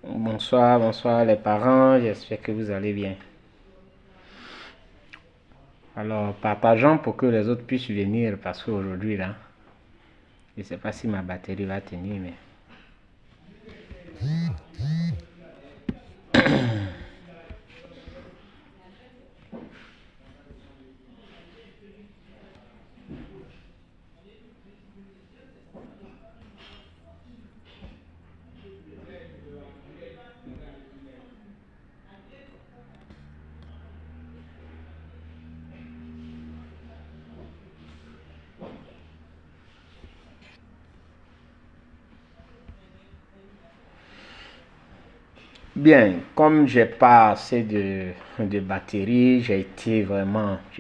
Bonsoir, bonsoir les parents, j'espère que vous allez bien. Alors, partageons pour que les autres puissent venir parce qu'aujourd'hui, là, je ne sais pas si ma batterie va tenir, mais... Bien, comme j'ai pas assez de batterie, j'ai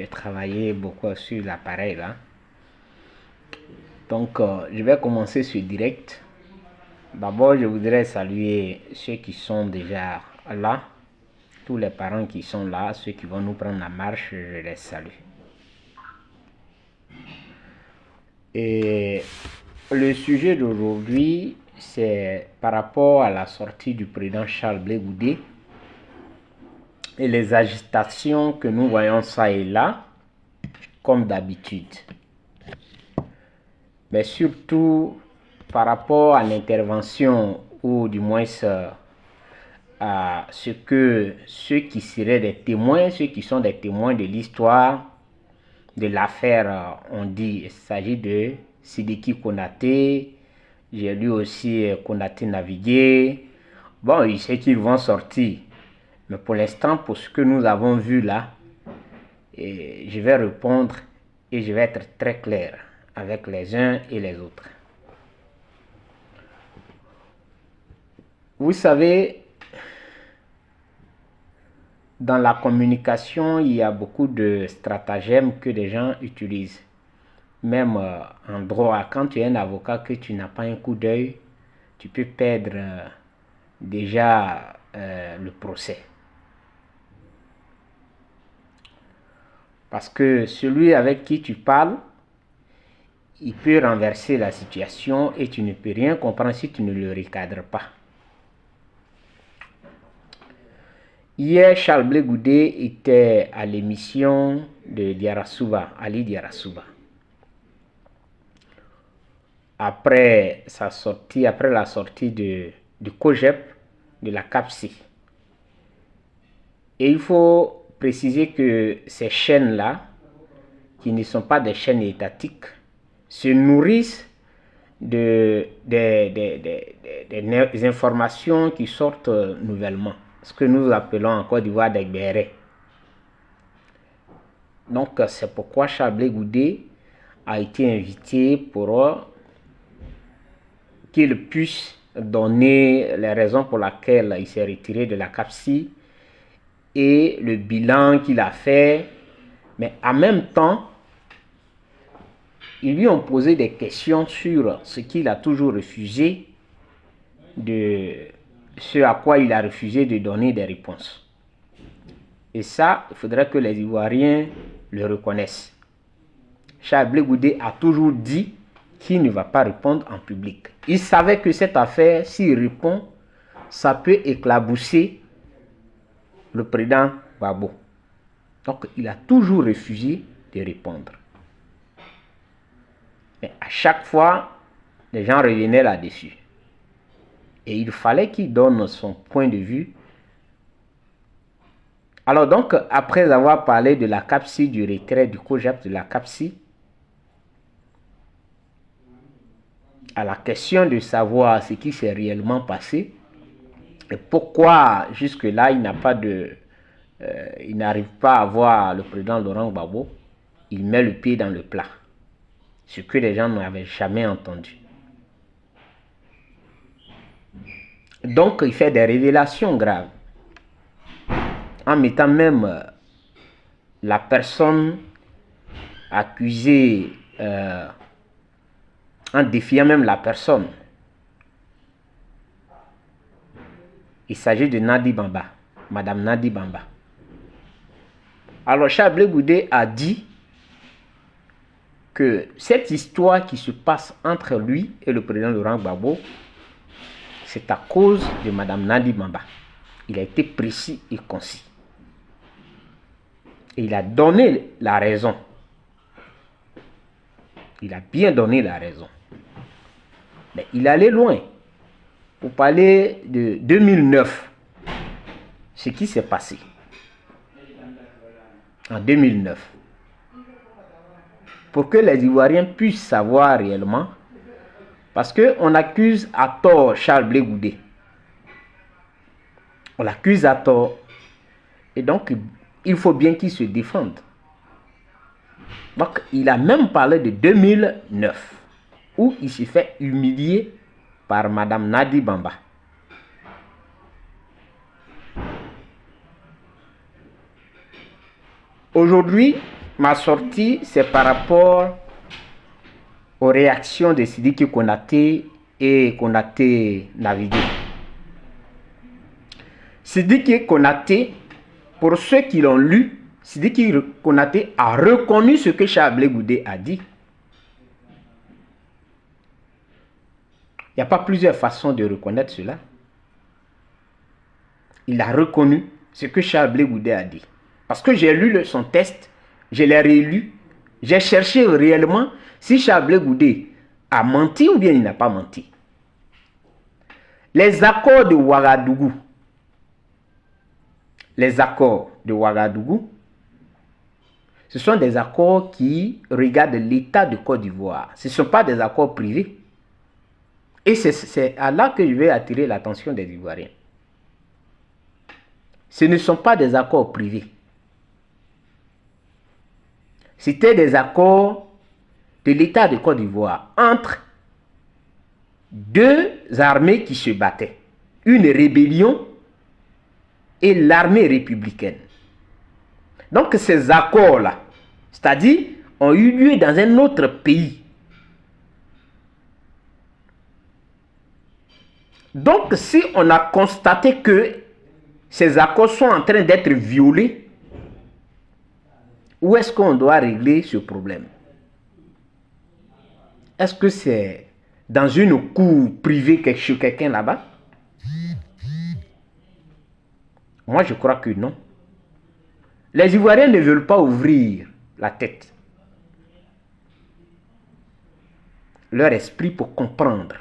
travaillé beaucoup sur l'appareil là. Donc, je vais commencer ce direct. D'abord, je voudrais saluer ceux qui sont déjà là, tous les parents qui sont là, ceux qui vont nous prendre la marche, je les salue. Et le sujet d'aujourd'hui, c'est par rapport à la sortie du président Charles Blé Goudé et les agitations que nous voyons ça et là, comme d'habitude. Mais surtout par rapport à l'intervention, ou du moins à ce que ceux qui seraient des témoins, ceux qui sont des témoins de l'histoire, de l'affaire, on dit, il s'agit de Sidiki Konaté. J'ai lu aussi Konaté naviguer. Bon, il sait qu'ils vont sortir. Mais pour l'instant, pour ce que nous avons vu là, je vais répondre et je vais être très clair avec les uns et les autres. Vous savez, dans la communication, il y a beaucoup de stratagèmes que les gens utilisent. Même en droit, quand tu es un avocat que tu n'as pas un coup d'œil, tu peux perdre déjà le procès. Parce que celui avec qui tu parles, il peut renverser la situation et tu ne peux rien comprendre si tu ne le recadres pas. Hier, Charles Blé Goudé était à l'émission de Diarra-Souba, Ali Diarra-Souba. Après la sortie du COGEP, de la CAPSI. Et il faut préciser que ces chaînes-là, qui ne sont pas des chaînes étatiques, se nourrissent des informations qui sortent nouvellement. Ce que nous appelons en Côte d'Ivoire des bérets. Donc, c'est pourquoi Charles Blé Goudé a été invité pour qu'il puisse donner les raisons pour lesquelles il s'est retiré de la CAPSI et le bilan qu'il a fait. Mais en même temps, ils lui ont posé des questions sur ce qu'il a toujours refusé, ce à quoi il a refusé de donner des réponses. Et ça, il faudrait que les Ivoiriens le reconnaissent. Charles Blé Goudé a toujours dit qu'il ne va pas répondre en public. Il savait que cette affaire, s'il répond, ça peut éclabousser le président Gbagbo. Donc, il a toujours refusé de répondre. Mais à chaque fois, les gens revenaient là-dessus. Et il fallait qu'il donne son point de vue. Alors donc, après avoir parlé de la CAPSI, du retrait du COGEP de la CAPSI, à la question de savoir ce qui s'est réellement passé, et pourquoi jusque-là il n'arrive pas à voir le président Laurent Gbagbo, il met le pied dans le plat. Ce que les gens n'avaient jamais entendu. Donc, il fait des révélations graves. En mettant même la personne accusé en défiant même la personne. Il s'agit de Nadi Bamba, Madame Nadi Bamba. Alors Charles Blé Goudé a dit que cette histoire qui se passe entre lui et le président Laurent Gbagbo, c'est à cause de Madame Nadi Bamba. Il a été précis et concis. Et il a donné la raison. Il a bien donné la raison. Mais il allait loin. Pour parler de 2009, ce qui s'est passé en 2009. Pour que les Ivoiriens puissent savoir réellement, parce qu'on accuse à tort Charles Blé Goudé. On l'accuse à tort. Et donc, il faut bien qu'il se défende. Donc, il a même parlé de 2009, où il s'est fait humilier par Madame Nadi Bamba. Aujourd'hui, ma sortie, c'est par rapport aux réactions de Sidiki Konaté et Konaté Navigué. Sidiki Konaté, pour ceux qui l'ont lu, Sidiki Konaté a reconnu ce que Charles Blé Goudé a dit. Il n'y a pas plusieurs façons de reconnaître cela. Il a reconnu ce que Charles Blé Goudé a dit. Parce que j'ai lu son texte, je l'ai rélu, j'ai cherché réellement si Charles Blé Goudé a menti ou bien il n'a pas menti. Les accords de Ouagadougou, ce sont des accords qui regardent l'État de Côte d'Ivoire. Ce ne sont pas des accords privés. Et c'est à là que je vais attirer l'attention des Ivoiriens. Ce ne sont pas des accords privés. C'était des accords de l'État de Côte d'Ivoire entre deux armées qui se battaient. Une rébellion et l'armée républicaine. Donc ces accords-là, c'est-à-dire, ont eu lieu dans un autre pays. Donc si on a constaté que ces accords sont en train d'être violés, où est-ce qu'on doit régler ce problème? Est-ce que c'est dans une cour privée chez quelqu'un là-bas? Moi, je crois que non. Les Ivoiriens ne veulent pas ouvrir la tête, leur esprit pour comprendre.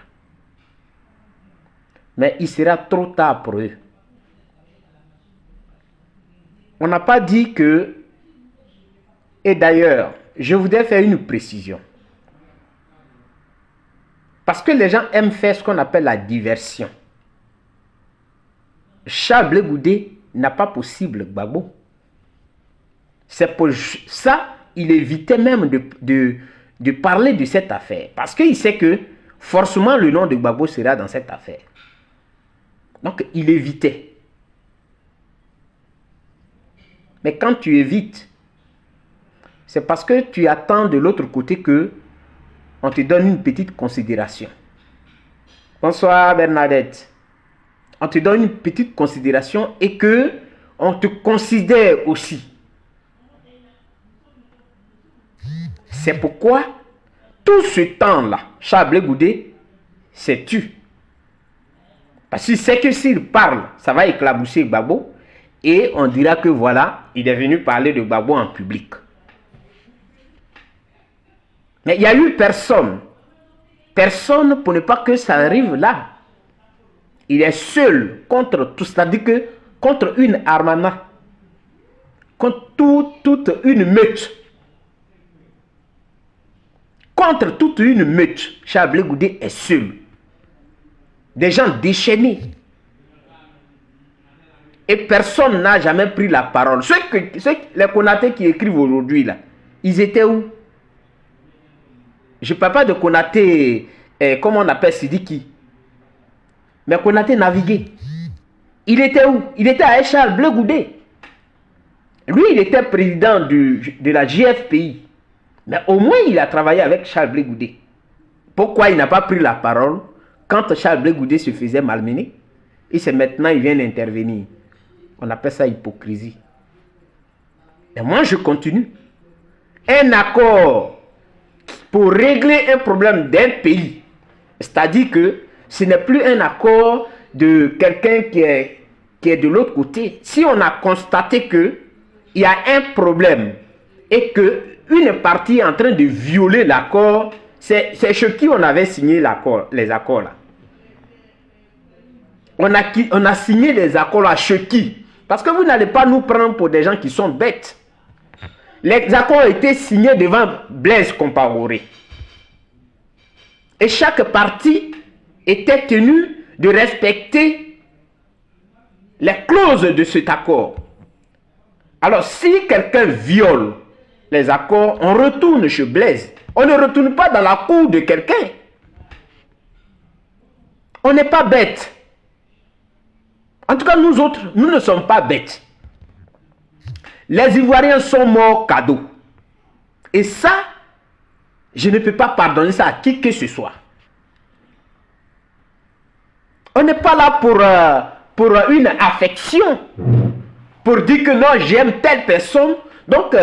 Mais il sera trop tard pour eux. On n'a pas dit que... Et d'ailleurs, je voudrais faire une précision. Parce que les gens aiment faire ce qu'on appelle la diversion. Charles Blé Goudé n'a pas possible Gbagbo. C'est pour ça il évitait même de parler de cette affaire. Parce qu'il sait que forcément le nom de Gbagbo sera dans cette affaire. Donc il évitait. Mais quand tu évites, c'est parce que tu attends de l'autre côté que on te donne une petite considération. Bonsoir Bernadette. On te donne une petite considération et que on te considère aussi. C'est pourquoi tout ce temps-là, Charles Blé Goudé s'est tu. Parce qu'il sait que s'il parle, ça va éclabousser Gbagbo. Et on dira que voilà, il est venu parler de Gbagbo en public. Mais il n'y a eu personne. Personne pour ne pas que ça arrive là. Il est seul contre tout, c'est-à-dire que contre une armada, contre toute une meute. Contre toute une meute, Charles Blé Goudé est seul. Des gens déchaînés. Et personne n'a jamais pris la parole. Les Konaté qui écrivent aujourd'hui, là, ils étaient où? Je ne parle pas de Konaté, comment on appelle Sidiki. Mais Konaté naviguait. Il était où? Il était à Charles Blé Goudé. Lui, il était président de la GFPI. Mais au moins, il a travaillé avec Charles Blé Goudé. Pourquoi il n'a pas pris la parole quand Charles Blé Goudé se faisait malmener? Et c'est maintenant qu'il vient d'intervenir. On appelle ça hypocrisie. Et moi, je continue. Un accord pour régler un problème d'un pays, c'est-à-dire que ce n'est plus un accord de quelqu'un qui est de l'autre côté. Si on a constaté qu'il y a un problème et qu'une partie est en train de violer l'accord, c'est chez qui on avait signé les accords là. On a signé les accords là chez qui? Parce que vous n'allez pas nous prendre pour des gens qui sont bêtes. Les accords ont été signés devant Blaise Compaoré. Et chaque partie était tenue de respecter les clauses de cet accord. Alors, si quelqu'un viole les accords, on retourne chez Blaise. On ne retourne pas dans la cour de quelqu'un. On n'est pas bêtes. En tout cas, nous autres, nous ne sommes pas bêtes. Les Ivoiriens sont morts cadeau. Et ça, je ne peux pas pardonner ça à qui que ce soit. On n'est pas là pour une affection. Pour dire que non, j'aime telle personne. Donc,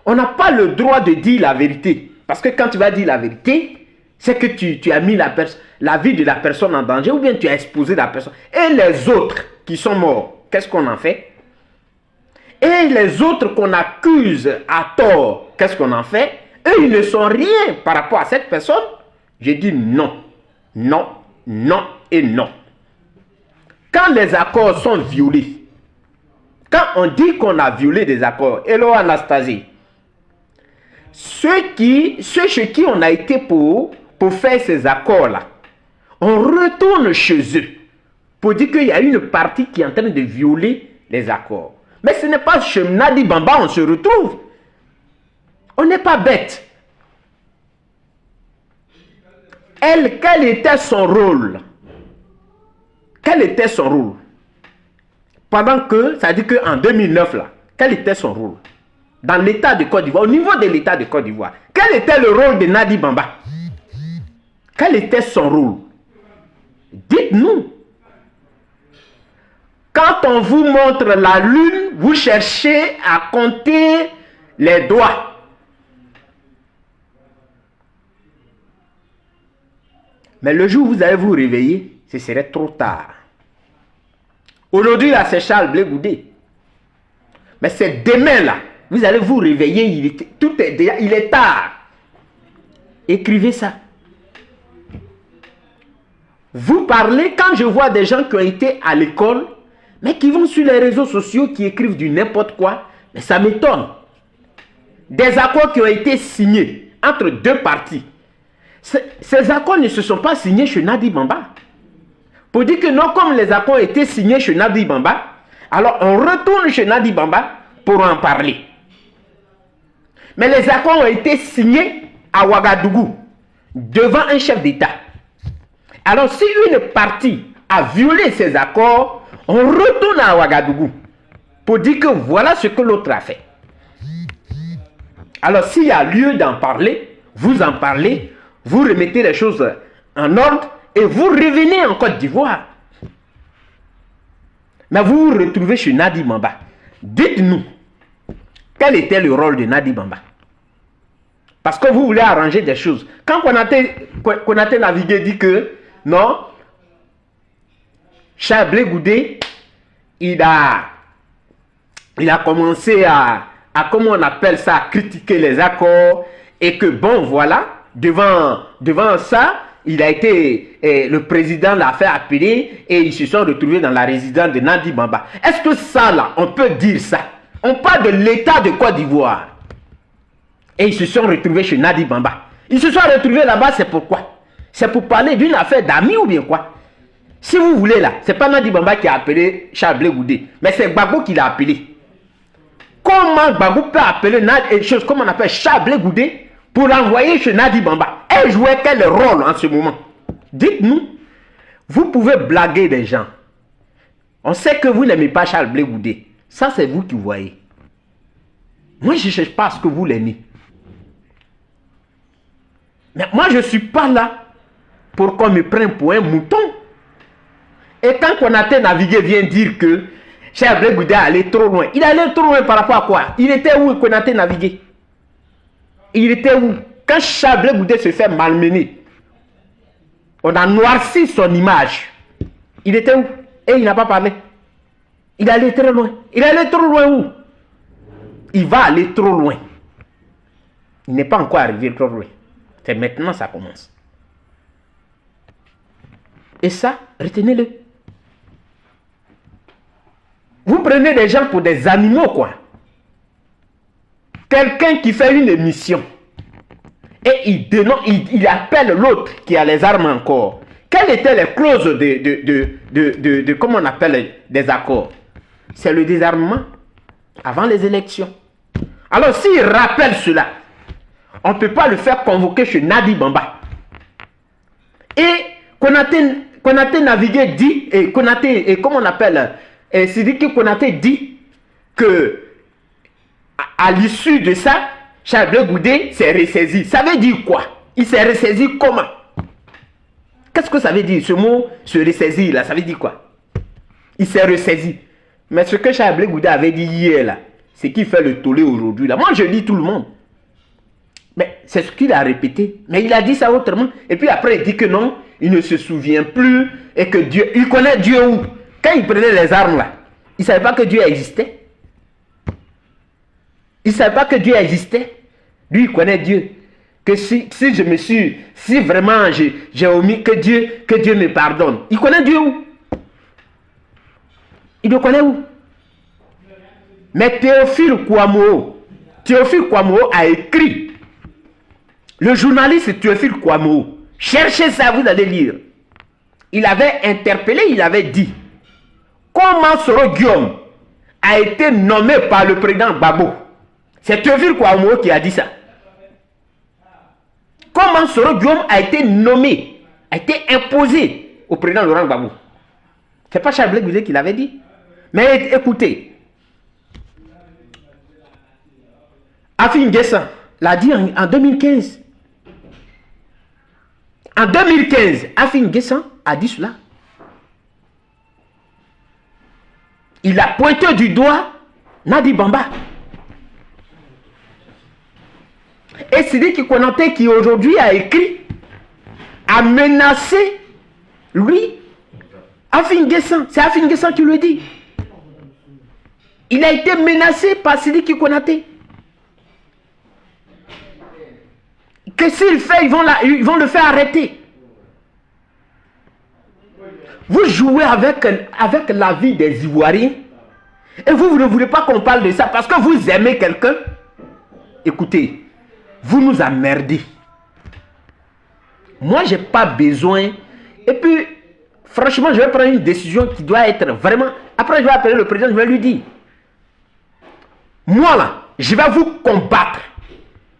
on n'a pas le droit de dire la vérité. Parce que quand tu vas dire la vérité, c'est que tu as mis la vie de la personne en danger ou bien tu as exposé la personne. Et les autres qui sont morts, qu'est-ce qu'on en fait? Et les autres qu'on accuse à tort, qu'est-ce qu'on en fait? Eux, ils ne sont rien par rapport à cette personne. Je dis non, non, non et non. Quand les accords sont violés, quand on dit qu'on a violé des accords, hello Anastasie, ceux chez qui on a été pour faire ces accords-là, on retourne chez eux pour dire qu'il y a une partie qui est en train de violer les accords. Mais ce n'est pas chez Nadi Bamba on se retrouve. On n'est pas bête. Elle, quel était son rôle? Quel était son rôle? Pendant que, ça dit qu'en 2009, là, quel était son rôle? Dans l'État de Côte d'Ivoire, au niveau de l'État de Côte d'Ivoire, quel était le rôle de Nadi Bamba? Quel était son rôle? Dites-nous. Quand on vous montre la lune, vous cherchez à compter les doigts. Mais le jour où vous allez vous réveiller, ce serait trop tard. Aujourd'hui, là, c'est Charles Blé Goudé. Mais c'est demain, là. Vous allez vous réveiller, il est tard. Écrivez ça. Vous parlez, quand je vois des gens qui ont été à l'école, mais qui vont sur les réseaux sociaux, qui écrivent du n'importe quoi, mais ça m'étonne. Des accords qui ont été signés entre deux parties. Ces accords ne se sont pas signés chez Nadi Bamba. Pour dire que non, comme les accords ont été signés chez Nadi Bamba, alors on retourne chez Nadi Bamba pour en parler. Mais les accords ont été signés à Ouagadougou, devant un chef d'État. Alors si une partie a violé ces accords, on retourne à Ouagadougou pour dire que voilà ce que l'autre a fait. Alors s'il y a lieu d'en parler, vous en parlez, vous remettez les choses en ordre et vous revenez en Côte d'Ivoire. Mais vous vous retrouvez chez Nadi Bamba. Dites-nous, quel était le rôle de Nadi Bamba? Parce que vous voulez arranger des choses. Quand Konaté Navigué dit que non, Charles Blé Goudé, il a commencé à comment on appelle ça, à critiquer les accords et que bon voilà, devant ça, il a été, le président l'a fait appeler et ils se sont retrouvés dans la résidence de Nadi Bamba. Est-ce que ça là, on peut dire ça? On parle de l'État de Côte d'Ivoire. Et ils se sont retrouvés chez Nadi Bamba. Ils se sont retrouvés là-bas, c'est pourquoi? C'est pour parler d'une affaire d'amis ou bien quoi? Si vous voulez là, c'est pas Nadi Bamba qui a appelé Charles Blé Goudé, mais c'est Gbagbo qui l'a appelé. Comment Gbagbo peut appeler comment on appelle Charles Blé Goudé pour l'envoyer chez Nadi Bamba? Elle jouait quel rôle en ce moment? Dites-nous. Vous pouvez blaguer des gens. On sait que vous n'aimez pas Charles Blé Goudé. Ça, c'est vous qui voyez. Moi, je ne cherche pas à ce que vous l'aimez. Mais moi, je ne suis pas là pour qu'on me prenne pour un mouton. Et quand Konaté navigué vient dire que Cheikh Goudé allait trop loin, il allait trop loin par rapport à quoi? Il était où Konaté navigué? Il était où? Quand Cheikh Goudé se fait malmener, on a noirci son image. Il était où? Et il n'a pas parlé. Il allait très loin. Il allait trop loin où? Il va aller trop loin. Il n'est pas encore arrivé trop loin. C'est maintenant que ça commence. Et ça, retenez-le. Vous prenez des gens pour des animaux, quoi. Quelqu'un qui fait une émission et il appelle l'autre qui a les armes encore. Quelles étaient les clauses de comment on appelle des accords? C'est le désarmement avant les élections. Alors s'il rappelle cela, on ne peut pas le faire convoquer chez Nadi Bamba. Et Konaté navigué dit, et Konaté, et comment on appelle, Sidiki Konaté dit que à l'issue de ça, Cheikh Goudé s'est ressaisi. Ça veut dire quoi? Il s'est ressaisi comment? Qu'est-ce que ça veut dire ce mot se ressaisir là? Ça veut dire quoi? Il s'est ressaisi. Mais ce que Cheikh Goudé avait dit hier là, c'est qu'il fait le tollé aujourd'hui là. Moi je lis tout le monde. Mais c'est ce qu'il a répété. Mais il a dit ça autrement. Et puis après il dit que non, il ne se souvient plus et que Dieu, il connaît Dieu où? Quand il prenait les armes là, il ne savait pas que Dieu existait. Il ne savait pas que Dieu existait. Lui, il connaît Dieu. Que si vraiment j'ai omis, que Dieu me pardonne. Il connaît Dieu où? Il le connaît où? Mais Théophile Kouamouo a écrit. Le journaliste Théophile Kouamouo, cherchez ça, vous allez lire. Il avait interpellé, il avait dit comment Soro Guillaume a été nommé par le président Gbagbo. C'est Théophile Kouamouo qui a dit ça. Comment Soro Guillaume a été nommé, a été imposé au président Laurent Gbagbo. C'est pas Charles Blé qui l'avait dit. Mais écoutez, Afi N'Guessan l'a dit en 2015. En 2015, Afi N'Guessan a dit cela. Il a pointé du doigt Nadi Bamba. Et Sidiki Konaté qui aujourd'hui a écrit, a menacé, lui, Afi N'Guessan. C'est Afi N'Guessan qui le dit. Il a été menacé par Sidiki Konaté. Que s'il fait, ils vont le faire arrêter. Vous jouez avec la vie des Ivoiriens et vous ne voulez pas qu'on parle de ça parce que vous aimez quelqu'un. Écoutez, vous nous emmerdez. Moi, je n'ai pas besoin. Et puis, franchement, je vais prendre une décision qui doit être vraiment... Après, je vais appeler le président, je vais lui dire. Moi, là, je vais vous combattre.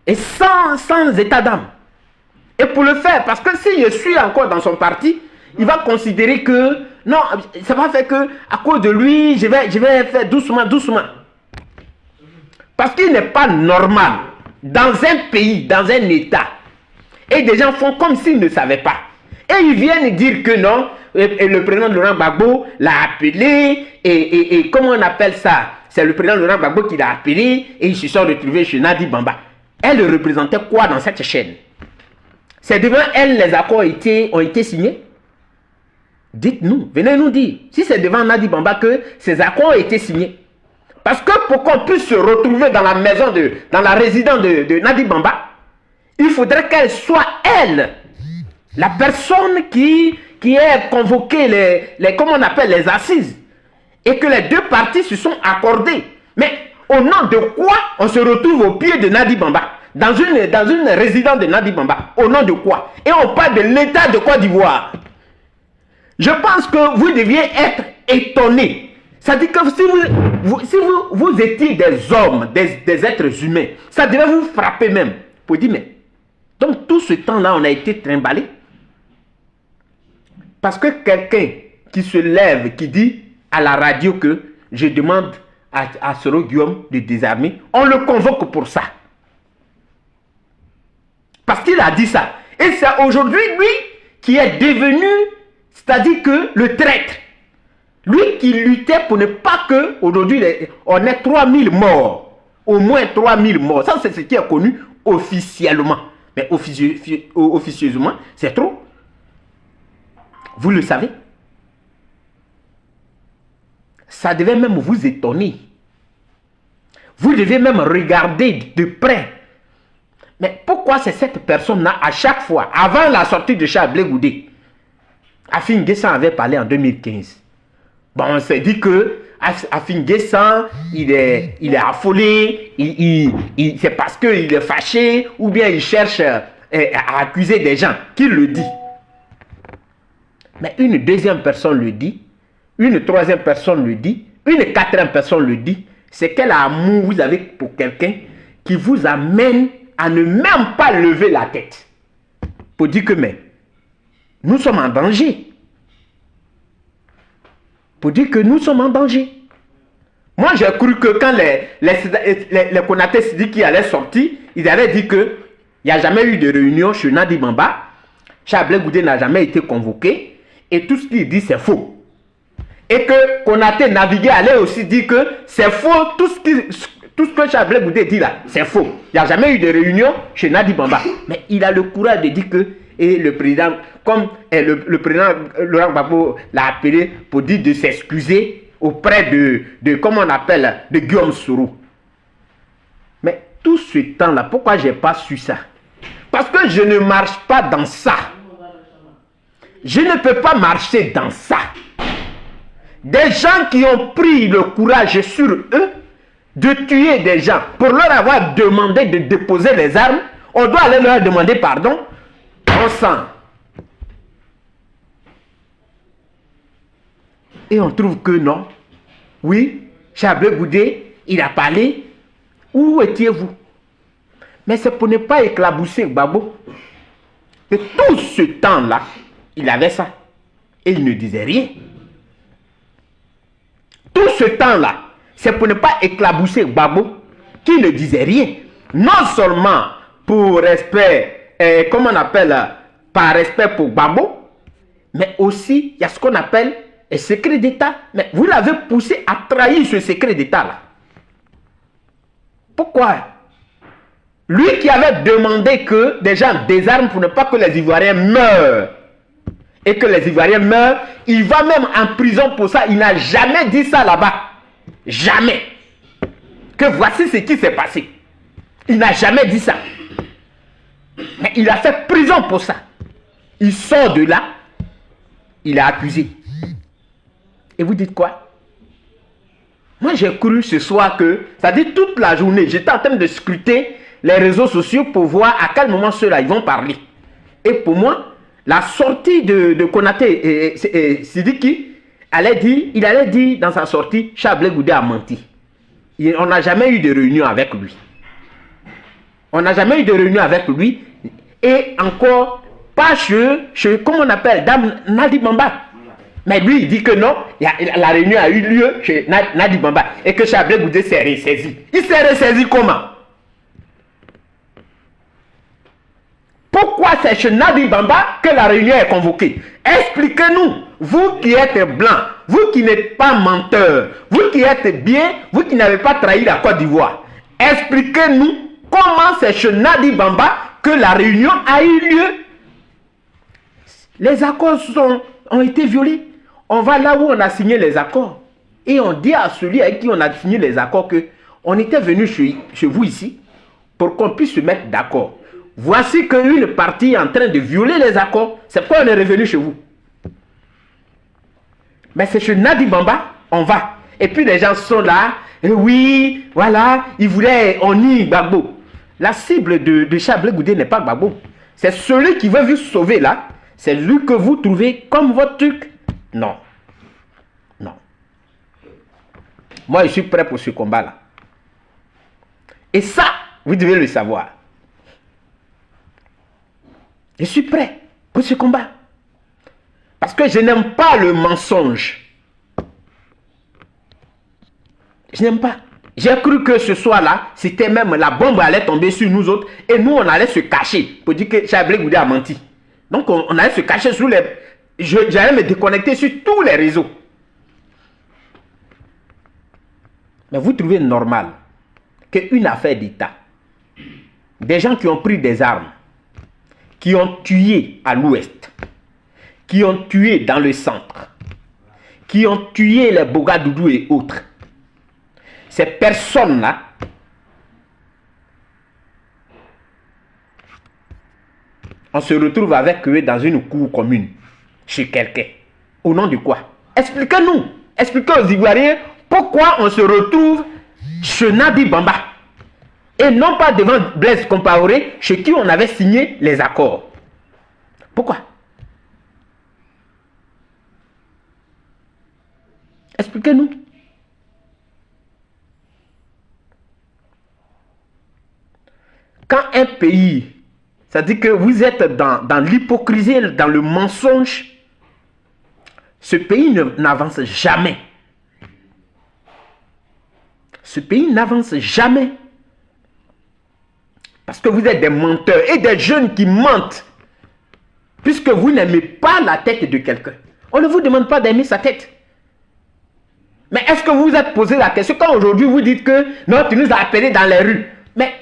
Et sans état d'âme. Et pour le faire, parce que si je suis encore dans son parti, il va considérer que, non, ça va faire que, à cause de lui, je vais faire doucement. Parce qu'il n'est pas normal, dans un pays, dans un état, et des gens font comme s'ils ne savaient pas. Et ils viennent dire que non, et le président Laurent Gbagbo l'a appelé, et comment on appelle ça? C'est le président Laurent Gbagbo qui l'a appelé, et ils se sont retrouvés chez Nadi Bamba. Elle représentait quoi dans cette chaîne? C'est devant elle les accords ont été signés? Dites-nous, venez nous dire. Si c'est devant Nadi Bamba que ces accords ont été signés. Parce que pour qu'on puisse se retrouver dans la maison, dans la résidence de Nadi Bamba, il faudrait qu'elle soit elle, la personne qui ait convoqué comment on appelle, les assises. Et que les deux parties se sont accordées. Mais au nom de quoi on se retrouve au pied de Nadi Bamba, dans une résidence de Nadi Bamba? Au nom de quoi? Et on parle de l'État de Côte d'Ivoire. Je pense que vous deviez être étonnés. Ça dit que si vous étiez des hommes, des êtres humains, ça devait vous frapper même. Pour dire, mais donc tout ce temps-là, on a été trimballé. Parce que quelqu'un qui se lève, qui dit à la radio que je demande à Soro Guillaume de désarmer, on le convoque pour ça. Parce qu'il a dit ça. Et c'est aujourd'hui, lui, qui est devenu, c'est-à-dire que le traître. Lui qui luttait pour ne pas que, aujourd'hui, on ait 3000 morts. Au moins 3000 morts. Ça, c'est ce qui est connu officiellement. Mais officieusement, c'est trop. Vous le savez. Ça devait même vous étonner. Vous devez même regarder de près. Mais pourquoi c'est cette personne-là, à chaque fois, avant la sortie de Charles Blé Goudé, Afin Guessan avait parlé en 2015. Bon, on s'est dit que Afin Guessan, il est affolé, c'est parce qu'il est fâché, ou bien il cherche à accuser des gens qu'il le dit. Mais une deuxième personne le dit, une troisième personne le dit, une quatrième personne le dit. C'est quel amour vous avez pour quelqu'un qui vous amène à ne même pas lever la tête pour dire que mais nous sommes en danger. Pour dire que nous sommes en danger. Moi, j'ai cru que quand les Konaté Sidiki allaient sortir, ils allaient dire qu'il n'y a jamais eu de réunion chez Nadi Bamba. Charles Blé Goudé n'a jamais été convoqué. Et tout ce qu'il dit, c'est faux. Et que Konaté Navigué allait aussi dire que c'est faux. Tout ce que Charles Blé Goudé dit là, c'est faux. Il n'y a jamais eu de réunion chez Nadi Bamba. Mais il a le courage de dire que, et le président, comme le président Laurent Gbagbo l'a appelé pour dire de s'excuser auprès de comment on appelle, de Guillaume Soro. Mais tout ce temps-là, pourquoi je n'ai pas su ça? Parce que je ne marche pas dans ça. Je ne peux pas marcher dans ça. Des gens qui ont pris le courage sur eux de tuer des gens pour leur avoir demandé de déposer les armes, on doit aller leur demander pardon. On sent. Et on trouve que non. Oui, Charles Blé Goudé, il a parlé. Où étiez-vous? Mais c'est pour ne pas éclabousser Gbagbo. Et tout ce temps-là, il avait ça. Et il ne disait rien. Tout ce temps-là, c'est pour ne pas éclabousser Gbagbo, qui ne disait rien. Non seulement pour respect, comment on appelle, par respect pour Gbagbo, mais aussi, il y a ce qu'on appelle un secret d'État. Mais vous l'avez poussé à trahir ce secret d'État-là. Pourquoi? Lui qui avait demandé que des gens désarment pour ne pas que les Ivoiriens meurent. Et que les Ivoiriens meurent, il va même en prison pour ça. Il n'a jamais dit ça là-bas. Jamais. Que voici ce qui s'est passé. Il n'a jamais dit ça. Mais il a fait prison pour ça. Il sort de là. Il est accusé. Et vous dites quoi? Moi j'ai cru ce soir que, ça dit toute la journée, j'étais en train de scruter les réseaux sociaux pour voir à quel moment ceux-là ils vont parler. Et pour moi, la sortie de Konaté Sidiki, il allait dire dans sa sortie, Charles Blé Goudé a menti. On n'a jamais eu de réunion avec lui. On n'a jamais eu de réunion avec lui. Et encore, pas chez comment on appelle, Dame Nadi Bamba. Mais lui, il dit que non, la réunion a eu lieu chez Nadi Bamba. Et que Charles Blé Goudé s'est ressaisi. Il s'est ressaisi comment? Pourquoi c'est chez Nadi Bamba que la réunion est convoquée? Expliquez-nous, vous qui êtes blanc, vous qui n'êtes pas menteur, vous qui êtes bien, vous qui n'avez pas trahi la Côte d'Ivoire. Expliquez-nous comment c'est chez Nadi Bamba que la réunion a eu lieu. Les accords ont été violés. On va là où on a signé les accords. Et on dit à celui avec qui on a signé les accords que on était venu chez vous ici pour qu'on puisse se mettre d'accord. Voici qu'une partie est en train de violer les accords. C'est pourquoi on est revenu chez vous. Mais c'est chez Nadi Bamba, on va. Et puis les gens sont là. Et oui, voilà, ils voulaient, on nie Gbagbo. La cible de Charles Blé Goudé n'est pas Gbagbo. C'est celui qui veut vous sauver là. C'est lui que vous trouvez comme votre truc. Non. Non. Moi, je suis prêt pour ce combat-là. Et ça, vous devez le savoir. Je suis prêt pour ce combat. Parce que je n'aime pas le mensonge. Je n'aime pas. J'ai cru que ce soir-là, c'était même la bombe allait tomber sur nous autres et nous, on allait se cacher pour dire que Chablé Goudé a menti. Donc, on allait se cacher sous les... J'allais me déconnecter sur tous les réseaux. Mais vous trouvez normal qu'une affaire d'État, des gens qui ont pris des armes, qui ont tué à l'ouest, qui ont tué dans le centre, qui ont tué les Bogadoudou et autres, ces personnes-là, on se retrouve avec eux dans une cour commune, chez quelqu'un. Au nom de quoi? Expliquez-nous, expliquez aux Ivoiriens pourquoi on se retrouve chez Nadi Bamba et non pas devant Blaise Compaoré, chez qui on avait signé les accords. Pourquoi? Expliquez-nous. Quand un pays, ça dit que vous êtes dans l'hypocrisie, dans le mensonge, ce pays n'avance jamais. Ce pays n'avance jamais. Parce que vous êtes des menteurs et des jeunes qui mentent. Puisque vous n'aimez pas la tête de quelqu'un. On ne vous demande pas d'aimer sa tête. Mais est-ce que vous vous êtes posé la question quand aujourd'hui vous dites que non, tu nous as appelés dans les rues. Mais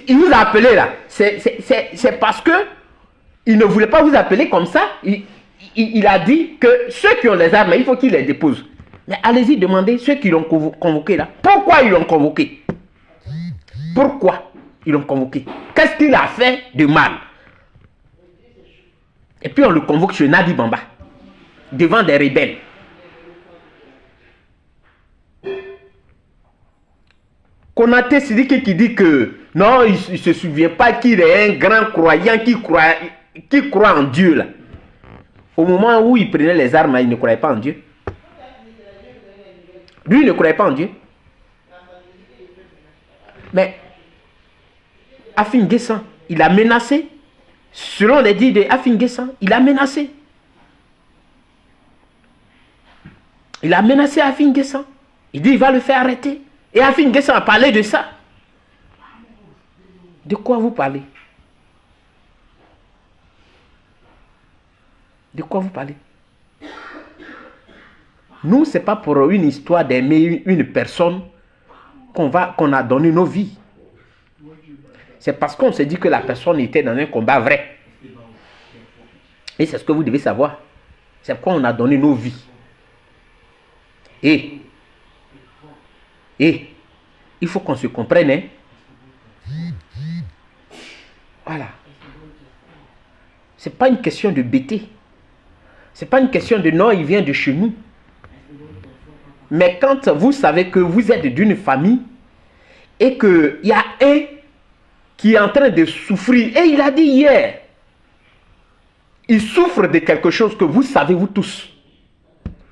il vous a appelé là. C'est parce que il ne voulait pas vous appeler comme ça. Il a dit que ceux qui ont les armes, il faut qu'ils les déposent. Mais allez-y demander ceux qui l'ont convoqué là. Pourquoi ils l'ont convoqué? Pourquoi ils l'ont convoqué? Qu'est-ce qu'il a fait de mal? Et puis on le convoque chez Nadi Bamba. Devant des rebelles. Konaté Sidiki qui dit que non, il ne se souvient pas qu'il est un grand croyant qui croit en Dieu là. Au moment où il prenait les armes, il ne croyait pas en Dieu. Lui, il ne croyait pas en Dieu. Mais Afin Guessan, il a menacé. Selon les dits de Afin Guessan, il a menacé. Il a menacé Afin Guessan. Il dit il va le faire arrêter. Et Afin Guessan a parlé de ça. De quoi vous parlez? De quoi vous parlez? Nous, ce n'est pas pour une histoire d'aimer une personne qu'on a donné nos vies. C'est parce qu'on s'est dit que la personne était dans un combat vrai. Et c'est ce que vous devez savoir. C'est pourquoi on a donné nos vies. Et il faut qu'on se comprenne. Hein? Voilà. Ce n'est pas une question de bêter. Ce n'est pas une question de non, il vient de chez nous. Mais quand vous savez que vous êtes d'une famille et qu'il y a un qui est en train de souffrir, et il a dit hier, il souffre de quelque chose que vous savez vous tous.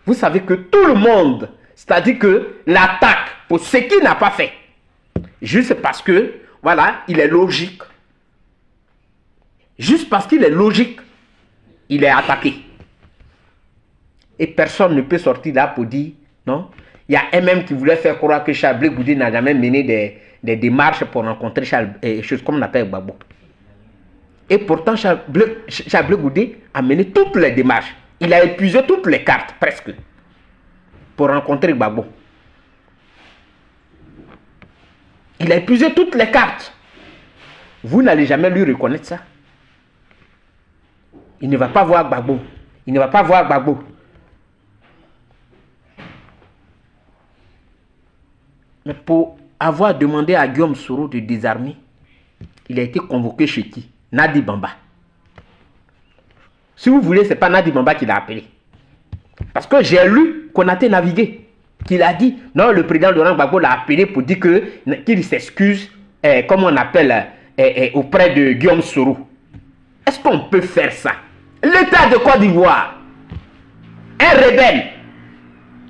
Vous savez que tout le monde, c'est-à-dire que l'attaque pour ce qu'il n'a pas fait, juste parce que, voilà, il est logique. Juste parce qu'il est logique, il est attaqué. Et personne ne peut sortir là pour dire, non. Il y a un même qui voulait faire croire que Chablé Goudé n'a jamais mené des démarches pour rencontrer choses comme on appelle Gbagbo. Et pourtant, Chablé Goudé a mené toutes les démarches. Il a épuisé toutes les cartes, presque, pour rencontrer Gbagbo. Il a épuisé toutes les cartes. Vous n'allez jamais lui reconnaître ça. Il ne va pas voir Gbagbo. Il ne va pas voir Gbagbo. Mais pour avoir demandé à Guillaume Soro de désarmer, il a été convoqué chez qui? Nadi Bamba. Si vous voulez, ce n'est pas Nadi Bamba qui l'a appelé. Parce que j'ai lu Konaté Navigué, qu'il a dit, non, le président Laurent Gbagbo l'a appelé pour dire qu'il s'excuse, comme on appelle, auprès de Guillaume Soro. Est-ce qu'on peut faire ça? L'État de Côte d'Ivoire, un rebelle,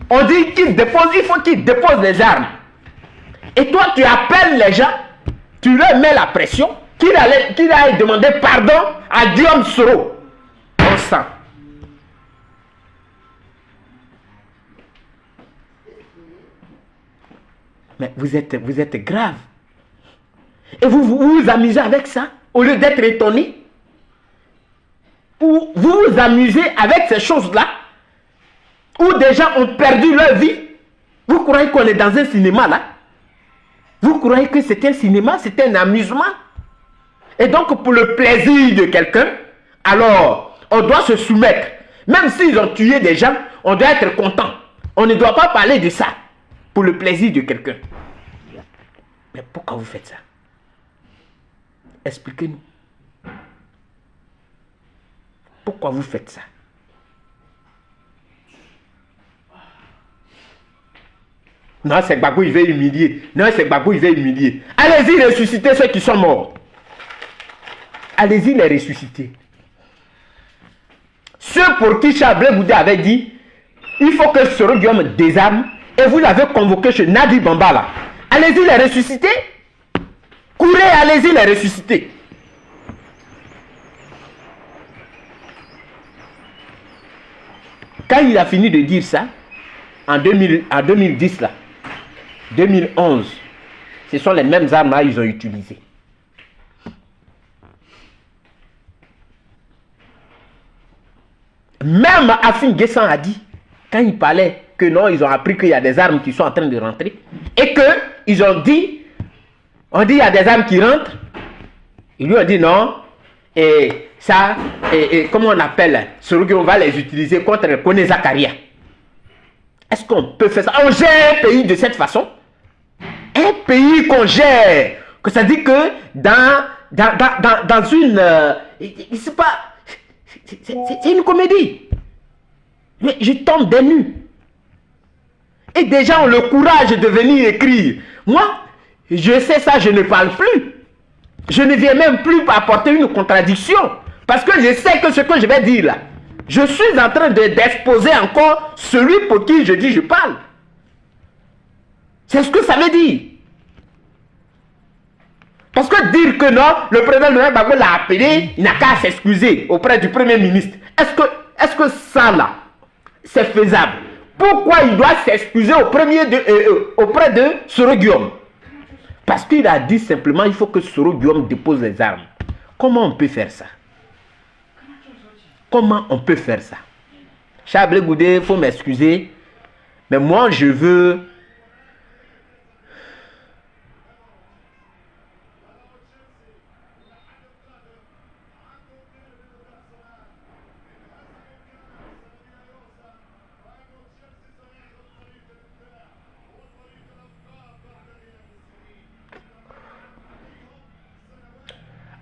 on dit qu'il dépose, il faut qu'il dépose les armes. Et toi, tu appelles les gens, tu leur mets la pression, qu'il aille demander pardon à Guillaume Soro. On sent. Mais vous êtes grave. Et vous amusez avec ça, au lieu d'être étonné. Ou vous vous amusez avec ces choses-là, où des gens ont perdu leur vie. Vous croyez qu'on est dans un cinéma là? Vous croyez que c'est un cinéma, c'est un amusement? Et donc pour le plaisir de quelqu'un, alors on doit se soumettre. Même s'ils ont tué des gens, on doit être content. On ne doit pas parler de ça pour le plaisir de quelqu'un. Mais pourquoi vous faites ça? Expliquez-nous. Pourquoi vous faites ça? Non, c'est Gbagbo, il veut humilier. Non, c'est Gbagbo, il veut humilier. Allez-y ressusciter ceux qui sont morts. Allez-y les ressusciter. Ceux pour qui Chablé Goudé avait dit, il faut que Soro Guillaume désarme, et vous l'avez convoqué chez Nadi Bambala. Allez-y les ressusciter. Courez, allez-y les ressusciter. Quand il a fini de dire ça, en 2010 là, 2011, ce sont les mêmes armes là qu'ils ont utilisées. Même Afin Guessan a dit, quand il parlait que non, ils ont appris qu'il y a des armes qui sont en train de rentrer, et qu'ils ont dit, on dit il y a des armes qui rentrent, ils lui ont dit non, et ça, et comment on appelle, on va les utiliser contre Kone Zakaria. Est-ce qu'on peut faire ça? On gère un pays de cette façon? Un pays qu'on gère, que ça dit que dans une... c'est pas... C'est une comédie. Mais je tombe des nues. Et des gens ont le courage de venir écrire. Moi, je sais ça, je ne parle plus. Je ne viens même plus apporter une contradiction. Parce que je sais que ce que je vais dire là, je suis en train d'exposer encore celui pour qui je dis je parle. C'est ce que ça veut dire. Parce que dire que non, le président de Gbagbo l'a appelé, il n'a qu'à s'excuser auprès du Premier ministre. Est-ce que ça là, c'est faisable? Pourquoi il doit s'excuser auprès de Soro Guillaume? Parce qu'il a dit simplement il faut que Soro Guillaume dépose les armes. Comment on peut faire ça? Comment on peut faire ça? Chablé Goudé, il faut m'excuser. Mais moi, je veux...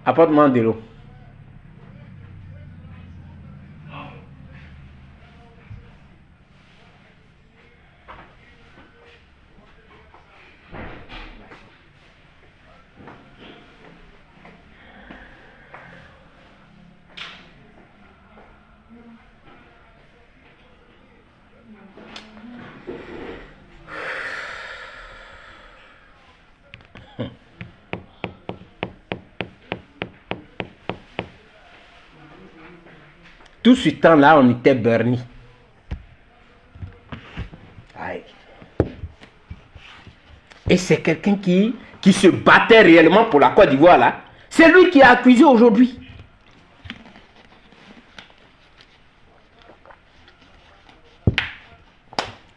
Apporte-moi de l'eau. Tout ce temps-là, on était bernis. Et c'est quelqu'un qui se battait réellement pour la Côte d'Ivoire là. C'est lui qui est accusé aujourd'hui.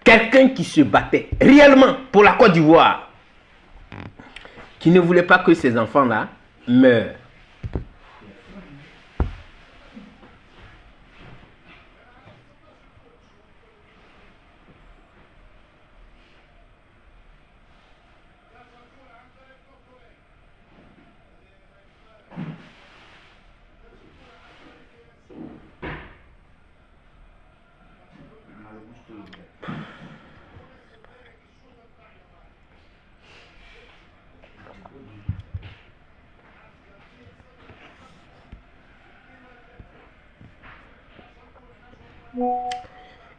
Quelqu'un qui se battait réellement pour la Côte d'Ivoire. Qui ne voulait pas que ces enfants-là meurent.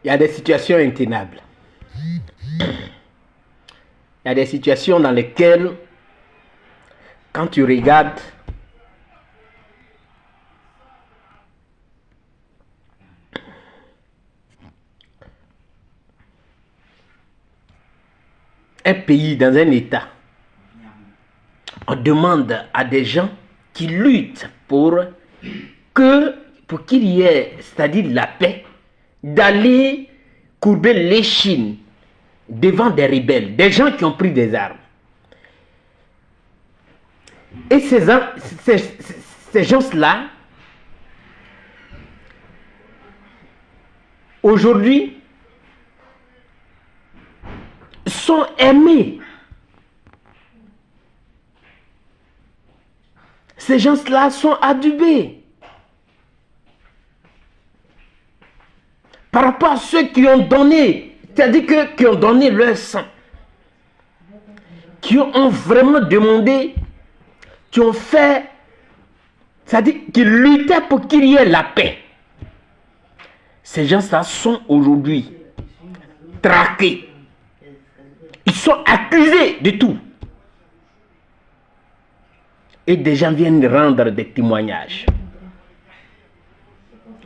Il y a des situations intenables. Il y a des situations dans lesquelles, quand tu regardes, un pays, dans un État, on demande à des gens qui luttent pour qu'il y ait, c'est-à-dire la paix, d'aller courber l'échine devant des rebelles, des gens qui ont pris des armes. Et ces gens-là, aujourd'hui, sont aimés. Ces gens-là sont adubés. Par rapport à ceux qui ont donné, c'est-à-dire qui ont donné leur sang, qui ont vraiment demandé, qui ont fait, c'est-à-dire qui luttaient pour qu'il y ait la paix. Ces gens-là sont aujourd'hui traqués. Ils sont accusés de tout. Et des gens viennent rendre des témoignages.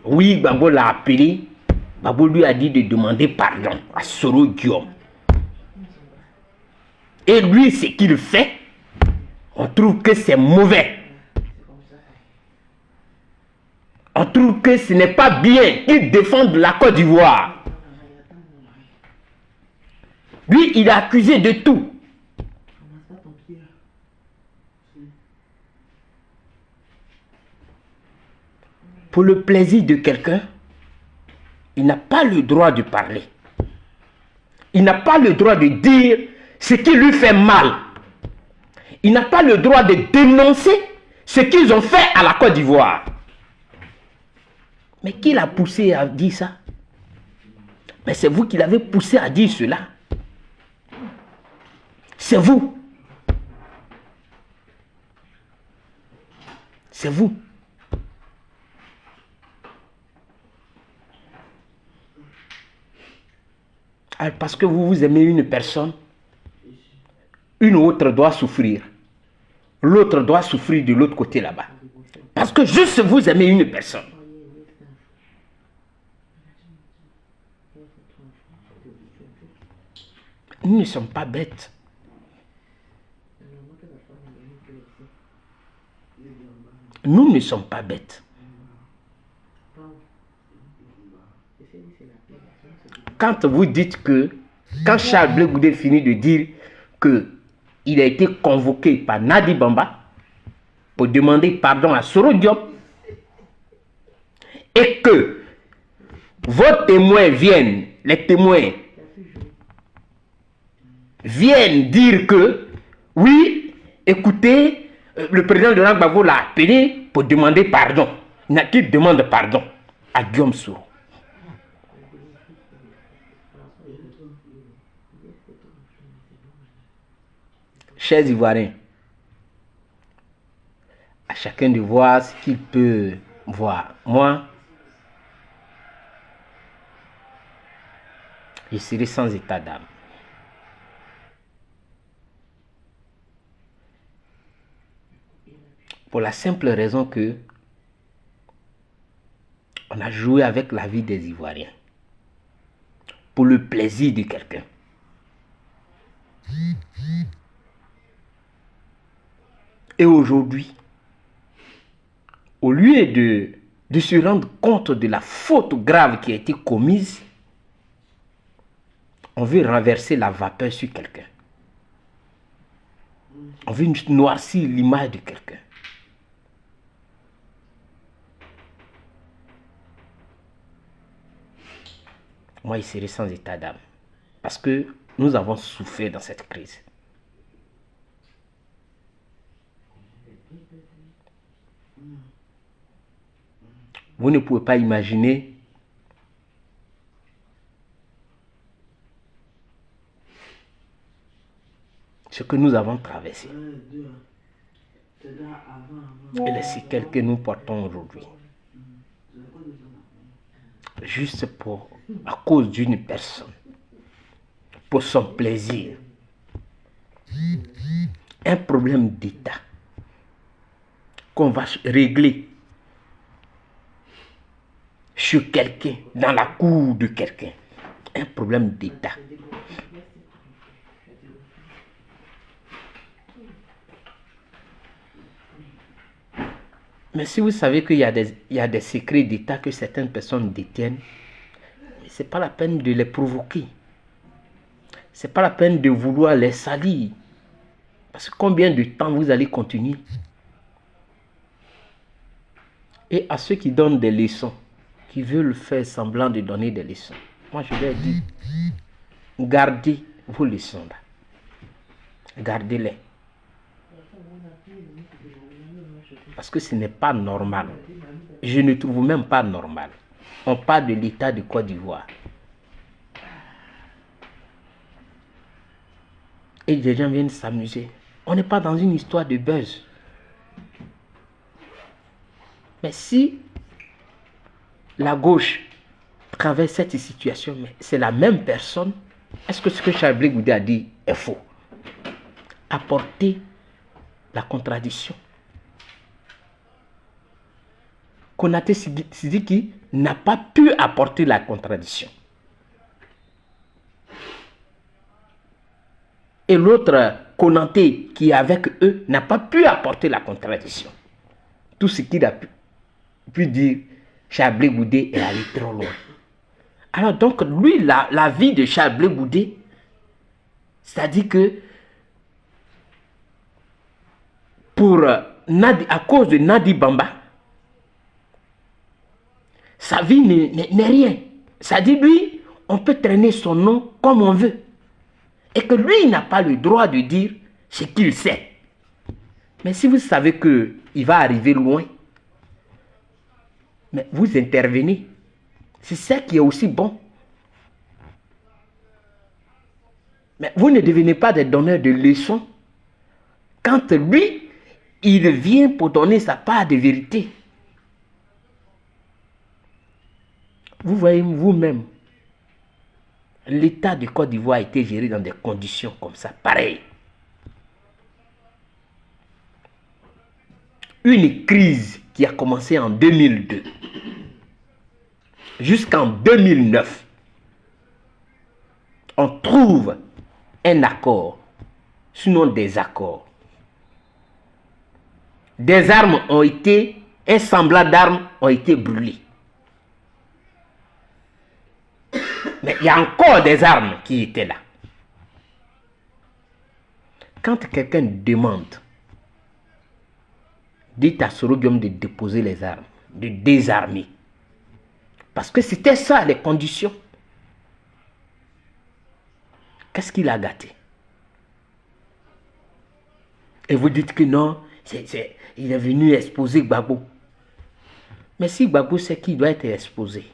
Oui, Gbagbo l'a appelé. Gbagbo lui a dit de demander pardon à Soro Guillaume. Et lui, ce qu'il fait, on trouve que c'est mauvais. On trouve que ce n'est pas bien qu'il défende la Côte d'Ivoire. Lui, il est accusé de tout. Pour le plaisir de quelqu'un, il n'a pas le droit de parler. Il n'a pas le droit de dire ce qui lui fait mal. Il n'a pas le droit de dénoncer ce qu'ils ont fait à la Côte d'Ivoire. Mais qui l'a poussé à dire ça? Mais c'est vous qui l'avez poussé à dire cela. C'est vous. C'est vous. Alors, parce que vous aimez une personne, une autre doit souffrir. L'autre doit souffrir de l'autre côté là-bas. Parce que juste vous aimez une personne. Nous ne sommes pas bêtes. Nous ne sommes pas bêtes. Quand vous dites que, quand Charles Blé Goudé finit de dire qu'il a été convoqué par Nadi Bamba pour demander pardon à Soro Diop et que vos témoins viennent, les témoins viennent dire que oui, écoutez, le président de Gbagbo l'a appelé pour demander pardon. Qu'il demande pardon à Guillaume Soro. Chers Ivoiriens, à chacun de voir ce qu'il peut voir. Moi, je serai sans état d'âme. Pour la simple raison que on a joué avec la vie des Ivoiriens. Pour le plaisir de quelqu'un. Et aujourd'hui, au lieu de se rendre compte de la faute grave qui a été commise, on veut renverser la vapeur sur quelqu'un. On veut noircir l'image de quelqu'un. Moi, il serait sans état d'âme. Parce que nous avons souffert dans cette crise. Vous ne pouvez pas imaginer ce que nous avons traversé. Et les séquelles que nous portons aujourd'hui. Juste à cause d'une personne. Pour son plaisir. Un problème d'État qu'on va régler sur quelqu'un, dans la cour de quelqu'un. Un problème d'État. Mais si vous savez qu'il y a des secrets d'État que certaines personnes détiennent, ce n'est pas la peine de les provoquer. Ce n'est pas la peine de vouloir les salir. Parce que combien de temps vous allez continuer? Et à ceux qui donnent des leçons, qui veulent faire semblant de donner des leçons, moi je leur dis, gardez vos leçons là. Gardez-les. Parce que ce n'est pas normal. Je ne trouve même pas normal. On parle de l'État de Côte d'Ivoire. Et les gens viennent s'amuser. On n'est pas dans une histoire de buzz. Mais si la gauche traverse cette situation, mais c'est la même personne, est-ce que ce que Charles Blé Goudé a dit est faux? Apporter la contradiction. Konaté Sidiki n'a pas pu apporter la contradiction. Et l'autre Konaté qui est avec eux n'a pas pu apporter la contradiction. Tout ce qu'il a pu dire, Charles Blé Goudé est allé trop loin. Alors donc, lui, la vie de Charles Blé Goudé, c'est-à-dire que à cause de Nadi Bamba, sa vie n'est rien. C'est-à-dire, lui, on peut traîner son nom comme on veut. Et que lui, il n'a pas le droit de dire ce qu'il sait. Mais si vous savez qu'il va arriver loin, mais vous intervenez. C'est ça qui est aussi bon. Mais vous ne devenez pas des donneurs de leçons quand lui, il vient pour donner sa part de vérité. Vous voyez vous-même, l'État de Côte d'Ivoire a été géré dans des conditions comme ça, pareil. Une crise qui a commencé en 2002 jusqu'en 2009. On trouve un accord, sinon des accords. Des armes ont été, un semblant d'armes ont été brûlées. Mais il y a encore des armes qui étaient là. Quand quelqu'un demande, dites à Sorobium de déposer les armes, de désarmer. Parce que c'était ça les conditions. Qu'est-ce qu'il a gâté? Et vous dites que non, il est venu exposer Gbagbo. Mais si Gbagbo sait qu'il doit être exposé,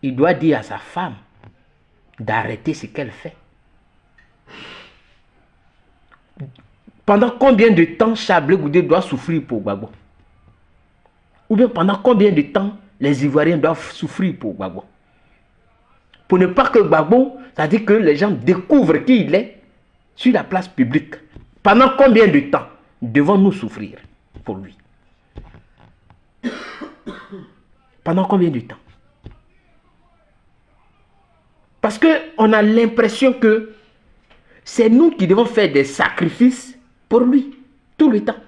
il doit dire à sa femme d'arrêter ce qu'elle fait. Pendant combien de temps Charles Blé Goudé doit souffrir pour Gbagbo? Ou bien pendant combien de temps les Ivoiriens doivent souffrir pour Gbagbo? Pour ne pas que Gbagbo, c'est-à-dire que les gens découvrent qui il est sur la place publique. Pendant combien de temps devons-nous souffrir pour lui? Pendant combien de temps? Parce qu'on a l'impression que c'est nous qui devons faire des sacrifices pour lui, tout le temps.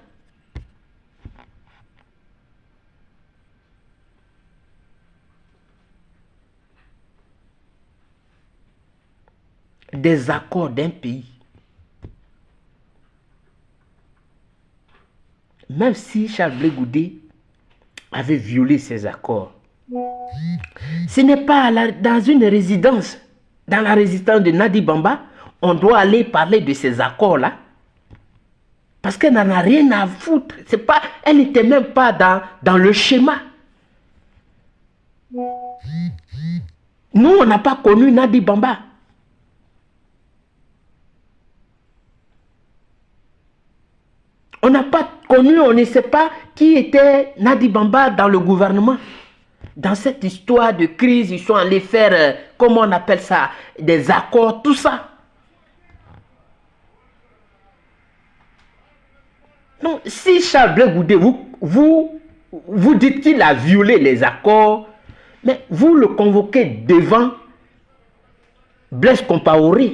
Des accords d'un pays. Même si Charles Blé Goudé avait violé ces accords, ce n'est pas dans une résidence, dans la résidence de Nadi Bamba, on doit aller parler de ces accords-là. Parce qu'elle n'en a rien à foutre. Elle n'était même pas dans le schéma. Nous, on n'a pas connu Nadi Bamba. On n'a pas connu, on ne sait pas qui était Nadi Bamba dans le gouvernement. Dans cette histoire de crise, ils sont allés faire, comment on appelle ça, des accords, tout ça. Donc, si Charles Blé Goudé, vous dites qu'il a violé les accords, mais vous le convoquez devant Blaise Compaoré.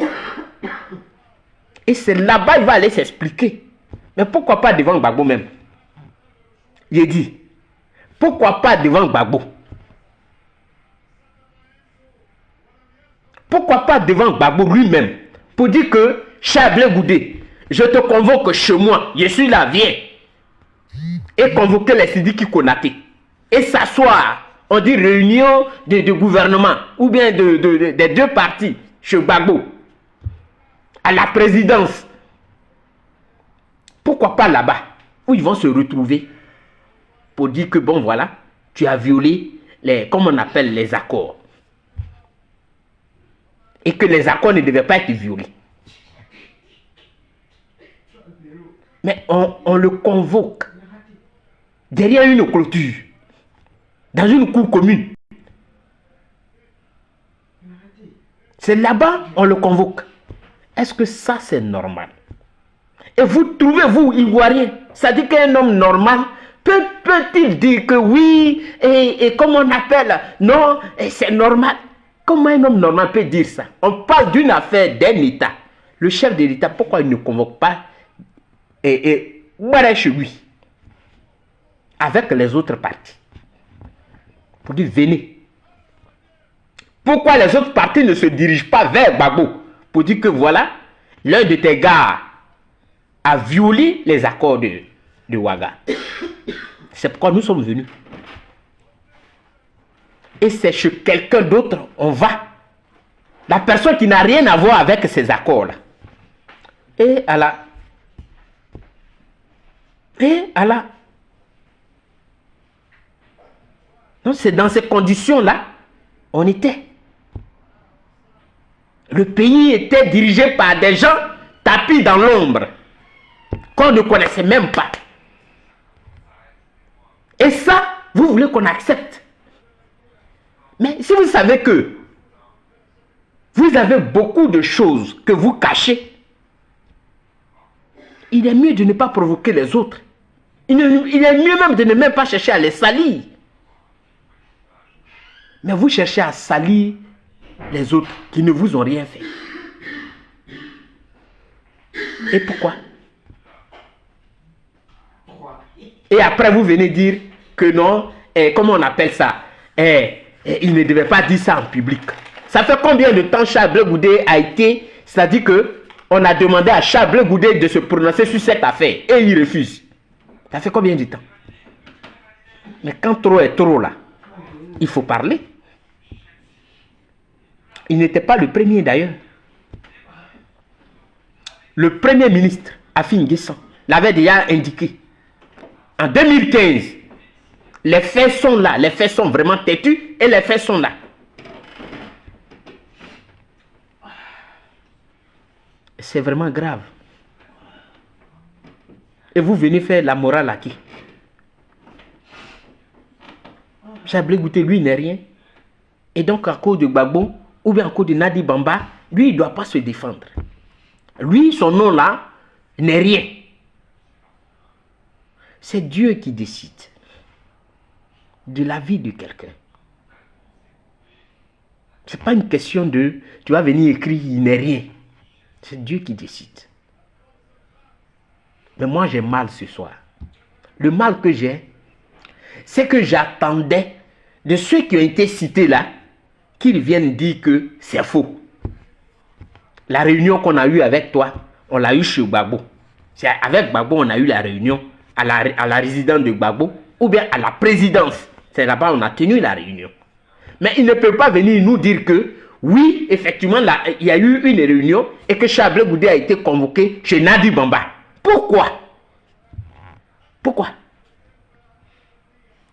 Et c'est là-bas qu'il va aller s'expliquer. Mais pourquoi pas devant Gbagbo même? j'ai dit, pourquoi pas devant Gbagbo? Pourquoi pas devant Gbagbo lui-même pour dire que, cher Blé Goudé, je te convoque chez moi, je suis là, viens. Et convoquer les Sidiki Konaté. Et s'asseoir, on dit réunion de gouvernement, ou bien des deux partis chez Gbagbo, à la présidence. Pourquoi pas là-bas, où ils vont se retrouver pour dire que bon voilà, tu as violé les, comme on appelle les accords. Et que les accords ne devaient pas être violés. Mais on le convoque derrière une clôture, dans une cour commune. C'est là-bas on le convoque. Est-ce que ça c'est normal? Et vous trouvez, vous, Ivoirien, ça dit qu'un homme normal peut-il dire que oui, et comme on appelle, non, c'est normal. Comment un homme normal peut dire ça? On parle d'une affaire d'un État. Le chef de l'État, pourquoi il ne convoque pas chez lui, avec les autres partis, pour dire venez? Pourquoi les autres partis ne se dirigent pas vers Gbagbo pour dire que voilà, l'un de tes gars a violé les accords de Ouaga? C'est pourquoi nous sommes venus. Et c'est chez quelqu'un d'autre, on va. La personne qui n'a rien à voir avec ces accords-là. Et donc c'est dans ces conditions-là, on était. Le pays était dirigé par des gens tapis dans l'ombre, qu'on ne connaissait même pas. Et ça, vous voulez qu'on accepte? Mais si vous savez que vous avez beaucoup de choses que vous cachez, il est mieux de ne pas provoquer les autres. Il est mieux même de ne même pas chercher à les salir. Mais vous cherchez à salir les autres qui ne vous ont rien fait. Et pourquoi? Et après vous venez dire que non, comment on appelle ça? Il ne devait pas dire ça en public. Ça fait combien de temps Charles Blé Goudé a été, c'est-à-dire que on a demandé à Charles Blé Goudé de se prononcer sur cette affaire et il refuse. Ça fait combien de temps? Mais quand trop est trop là, il faut parler. Il n'était pas le premier d'ailleurs. Le premier ministre, Afin Guessan, l'avait déjà indiqué. En 2015, les faits sont là, les faits sont vraiment têtus et les faits sont là. C'est vraiment grave. Et vous venez faire la morale à qui? Charles Blé Goudé, lui, n'est rien. Et donc, à cause de Gbagbo, ou bien à cause de Nadi Bamba, lui, il ne doit pas se défendre. Lui, son nom là, n'est rien. C'est Dieu qui décide de la vie de quelqu'un. Ce n'est pas une question de, tu vas venir écrire, il n'est rien. C'est Dieu qui décide. Mais moi, j'ai mal ce soir. Le mal que j'ai, c'est que j'attendais de ceux qui ont été cités là, qu'ils viennent dire que c'est faux. La réunion qu'on a eue avec toi, on l'a eue chez Gbagbo. C'est avec Gbagbo on a eu la réunion à la résidence de Gbagbo ou bien à la présidence. C'est là-bas on a tenu la réunion. Mais il ne peut pas venir nous dire que oui, effectivement, là, il y a eu une réunion et que Charles Blé Goudé a été convoqué chez Nadi Bamba. Pourquoi? Pourquoi?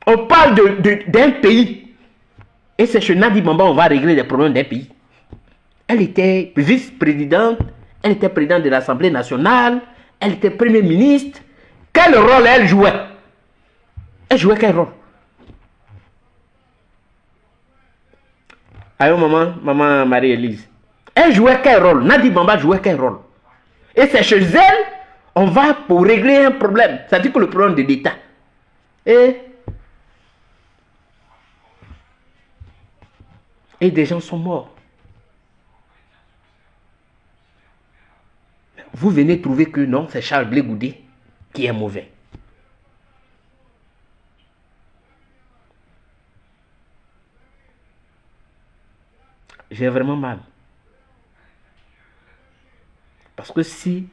On parle d'un pays et c'est chez Nadi Bamba on va régler les problèmes d'un pays. Elle était vice-présidente, elle était présidente de l'Assemblée nationale, elle était premier ministre. Quel rôle elle jouait? Elle jouait quel rôle? Allô maman Marie-Élise. Elle jouait quel rôle? Nadi Bamba jouait quel rôle? Et c'est chez elle, on va pour régler un problème. C'est-à-dire que le problème de l'État. Et des gens sont morts. Vous venez trouver que non, c'est Charles Blé Goudé qui est mauvais. j'ai vraiment mal. Parce que si,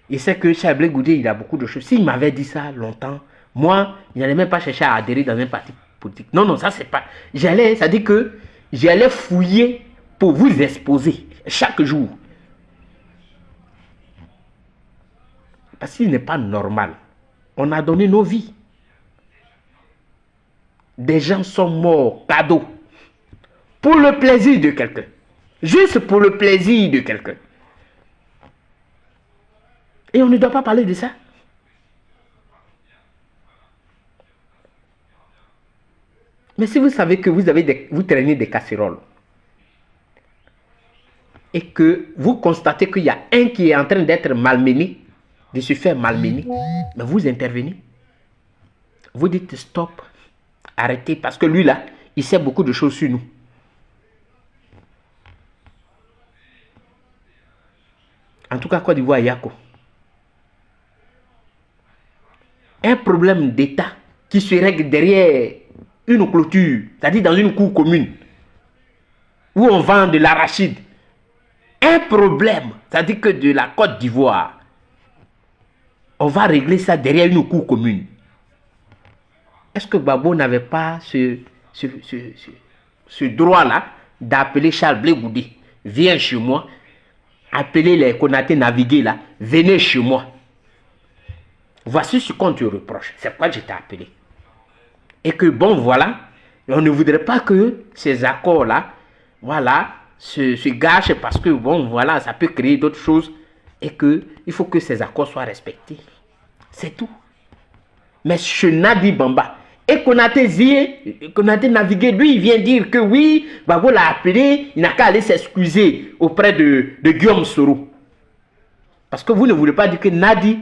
il sait que Chablé Goudé, il a beaucoup de choses. S'il m'avait dit ça longtemps, moi, il n'allait même pas chercher à adhérer dans un parti politique. Non, non, ça c'est pas. Ça dit que j'allais fouiller pour vous exposer chaque jour. Parce qu'il n'est pas normal. On a donné nos vies. Des gens sont morts, cadeau. Pour le plaisir de quelqu'un. Juste pour le plaisir de quelqu'un. Et on ne doit pas parler de ça. Mais si vous savez que vous traînez des casseroles et que vous constatez qu'il y a un qui est en train d'être malmené, de se faire malmener, mais vous intervenez. Vous dites stop, arrêtez, parce que lui là, il sait beaucoup de choses sur nous. En tout cas, Côte d'Ivoire, Yako. Un problème d'État qui se règle derrière une clôture, c'est-à-dire dans une cour commune, où on vend de l'arachide. Un problème, c'est-à-dire que de la Côte d'Ivoire, on va régler ça derrière une cour commune. Est-ce que Gbagbo n'avait pas ce droit-là d'appeler Charles Blé Goudé? Viens chez moi. Appeler les Konaté naviguer là. Venez chez moi. Voici ce qu'on te reproche. C'est pourquoi je t'ai appelé. Et que bon, voilà. On ne voudrait pas que ces accords-là, voilà, se gâchent parce que bon, voilà, ça peut créer d'autres choses. Et que il faut que ces accords soient respectés. C'est tout. Mais chez Nadi Bamba, et Konaté naviguer, lui, il vient dire que oui, Gbagbo l'a appelé, il n'a qu'à aller s'excuser auprès de Guillaume Soro. Parce que vous ne voulez pas dire que Nadi,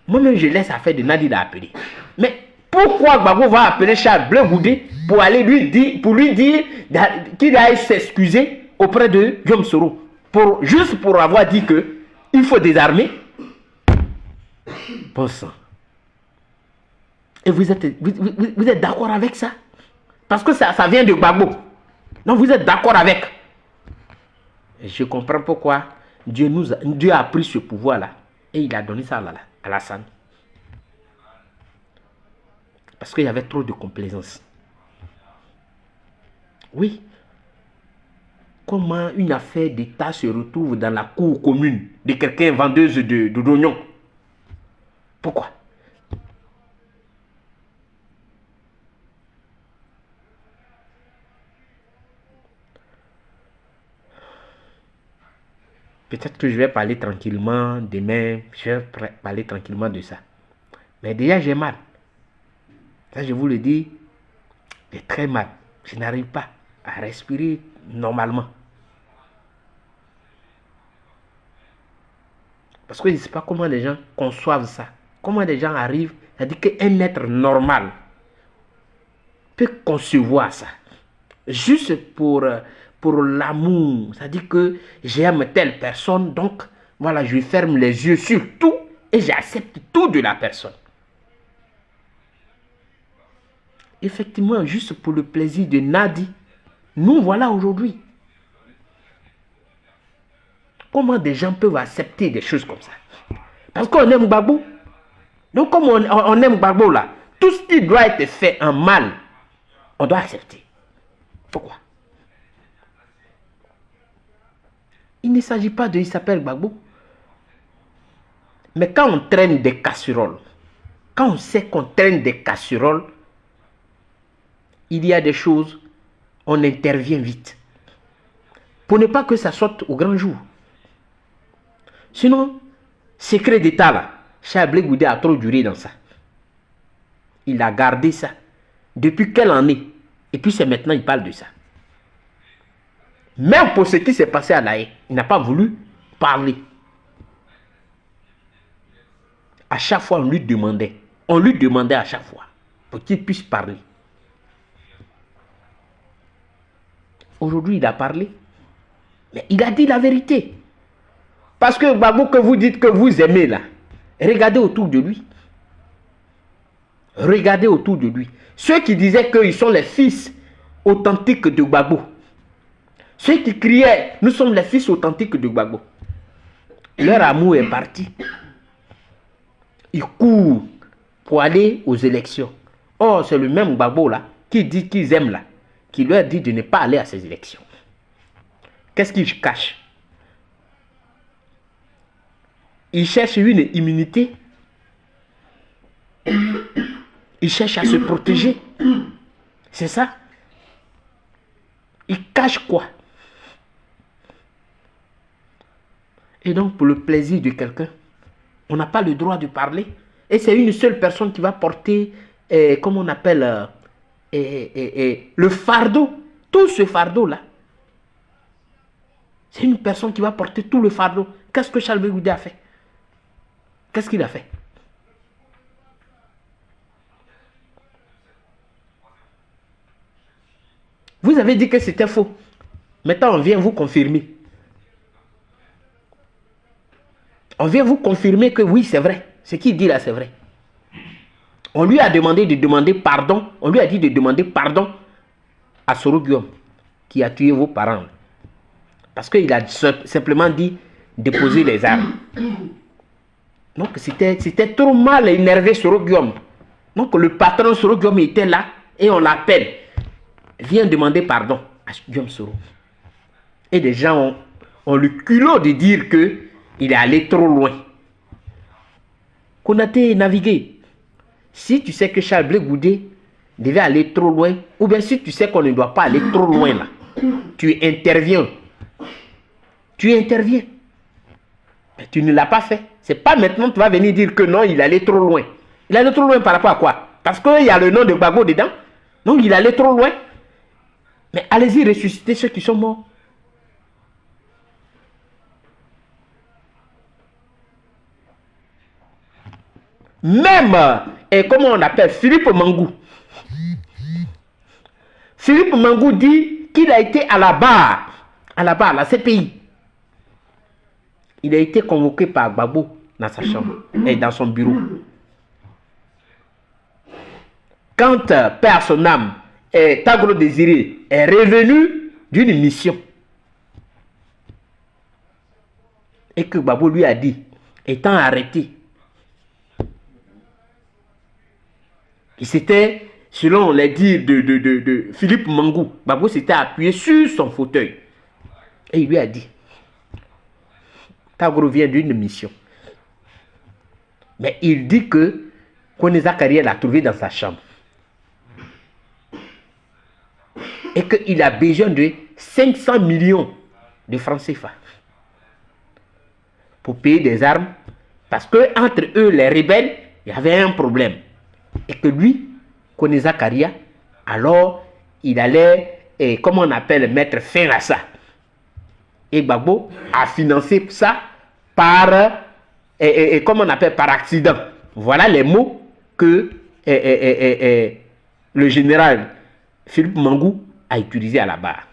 moi-même je laisse affaire de Nadi l'a appelé. Mais pourquoi Gbagbo va appeler Charles Blé Goudé pour aller lui dire qu'il aille s'excuser auprès de Guillaume Soro, juste pour avoir dit que il faut désarmer? Bon sang. Et vous êtes d'accord avec ça? Parce que ça vient de Gbagbo. Donc vous êtes d'accord avec. Et je comprends pourquoi Dieu a pris ce pouvoir-là. Et il a donné ça à Alassane. Parce qu'il y avait trop de complaisance. Oui. Comment une affaire d'État se retrouve dans la cour commune de quelqu'un vendeuse d'oignons? Pourquoi? Peut-être que je vais parler tranquillement demain, je vais parler tranquillement de ça. Mais déjà, j'ai mal. Ça, je vous le dis, j'ai très mal. Je n'arrive pas à respirer normalement. Parce que je ne sais pas comment les gens conçoivent ça. Comment les gens arrivent, c'est-à-dire qu'un être normal peut concevoir ça. Juste pour l'amour. C'est-à-dire que j'aime telle personne, donc voilà, je ferme les yeux sur tout et j'accepte tout de la personne. Effectivement, juste pour le plaisir de Nadi, nous voilà aujourd'hui. Comment des gens peuvent accepter des choses comme ça? Parce qu'on aime Gbagbo. Donc comme on aime Gbagbo là, tout ce qui doit être fait en mal, on doit accepter. Pourquoi? Il ne s'agit pas de il s'appelle Gbagbo. Mais quand on traîne des casseroles, quand on sait qu'on traîne des casseroles, il y a des choses, on intervient vite. Pour ne pas que ça sorte au grand jour. Sinon, secret d'État là, Charles Blé Goudé a trop duré dans ça. Il a gardé ça. Depuis quelle année? Et puis c'est maintenant il parle de ça. Même pour ce qui s'est passé à La Haye, il n'a pas voulu parler. À chaque fois, on lui demandait à chaque fois, pour qu'il puisse parler. Aujourd'hui, il a parlé. Mais il a dit la vérité. Parce que Gbagbo que vous dites que vous aimez là, regardez autour de lui. Regardez autour de lui. Ceux qui disaient qu'ils sont les fils authentiques de Gbagbo. Ceux qui criaient, nous sommes les fils authentiques de Gbagbo. Leur amour est parti. Ils courent pour aller aux élections. Or, c'est le même Gbagbo là, qui dit qu'ils aiment là, qui leur dit de ne pas aller à ces élections. Qu'est-ce qu'ils cachent? Ils cherchent une immunité. Ils cherchent à se protéger. C'est ça. Ils cachent quoi? Et donc, pour le plaisir de quelqu'un, on n'a pas le droit de parler. Et c'est une seule personne qui va porter, comment on appelle, le fardeau. Tout ce fardeau-là. C'est une personne qui va porter tout le fardeau. Qu'est-ce que Charles Goudé a fait? Qu'est-ce qu'il a fait? Vous avez dit que c'était faux. Maintenant, on vient vous confirmer. On vient vous confirmer que oui, c'est vrai. Ce qu'il dit là, c'est vrai. On lui a demandé de demander pardon. On lui a dit de demander pardon à Soro Guillaume, qui a tué vos parents. Parce qu'il a simplement dit déposer les armes. Donc, c'était trop mal énervé Soro Guillaume. Donc, le patron Soro Guillaume était là et on l'appelle. Viens demander pardon à Guillaume Soro. Et des gens ont le culot de dire qu'il est allé trop loin. Konaté navigué. Si tu sais que Charles Blé Goudé devait aller trop loin, ou bien si tu sais qu'on ne doit pas aller trop loin là, tu interviens. Tu interviens. Mais tu ne l'as pas fait. C'est pas maintenant que tu vas venir dire que non, il allait trop loin. Il allait trop loin par rapport à quoi? Parce qu'il y a le nom de Gbagbo dedans. Donc il allait trop loin. Mais allez-y ressusciter ceux qui sont morts. Même, comment on appelle, Philippe Mangou. Philippe Mangou dit qu'il a été à la barre, la CPI. Il a été convoqué par Gbagbo dans sa chambre et dans son bureau. Quand Père son âme, Tagro Désiré, est revenu d'une mission et que Gbagbo lui a dit, étant arrêté, il s'était, selon les dires de Philippe Mangou, Gbagbo s'était appuyé sur son fauteuil. Et il lui a dit, Tagro vient d'une mission. Mais il dit que Kone Zakari l'a trouvé dans sa chambre. Et qu'il a besoin de 500 millions de francs CFA pour payer des armes. Parce que entre eux, les rebelles, il y avait un problème. Et que lui, Kone Zakaria, alors il allait, comment on appelle, mettre fin à ça. Et Gbagbo a financé ça par, comment on appelle, par accident. Voilà les mots que le général Philippe Mangou a utilisés à la barre.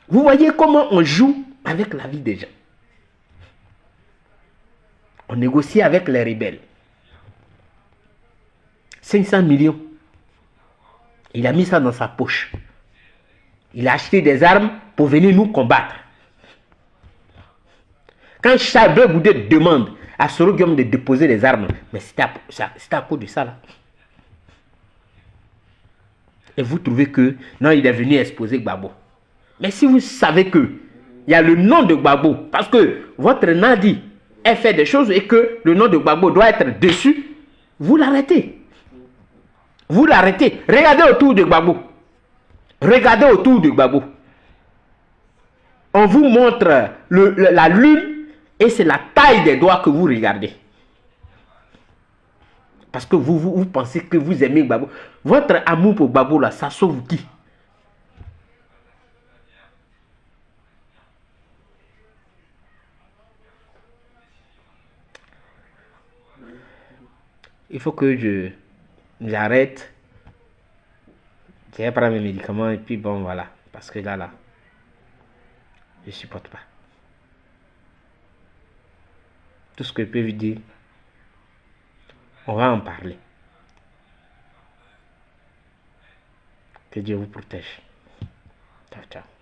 Vous voyez comment on joue avec la vie des gens. On négocie avec les rebelles. 500 millions. Il a mis ça dans sa poche. Il a acheté des armes pour venir nous combattre. Quand Charles Blé Goudé demande à Soro Guillaume de déposer les armes, mais c'était à cause de ça là. Et vous trouvez que non, il est venu exposer Gbagbo. Mais si vous savez que il y a le nom de Gbagbo, parce que votre Nadi est fait des choses et que le nom de Gbagbo doit être dessus, vous l'arrêtez. Vous l'arrêtez. Regardez autour de Gbagbo. Regardez autour de Gbagbo. On vous montre la lune et c'est la taille des doigts que vous regardez. Parce que vous pensez que vous aimez Gbagbo. Votre amour pour Gbagbo là, ça sauve qui? Il faut que j'arrête. Je vais prendre mes médicaments et puis bon voilà. Parce que là, je ne supporte pas. Tout ce que je peux vous dire. On va en parler. Que Dieu vous protège. Ciao, ciao.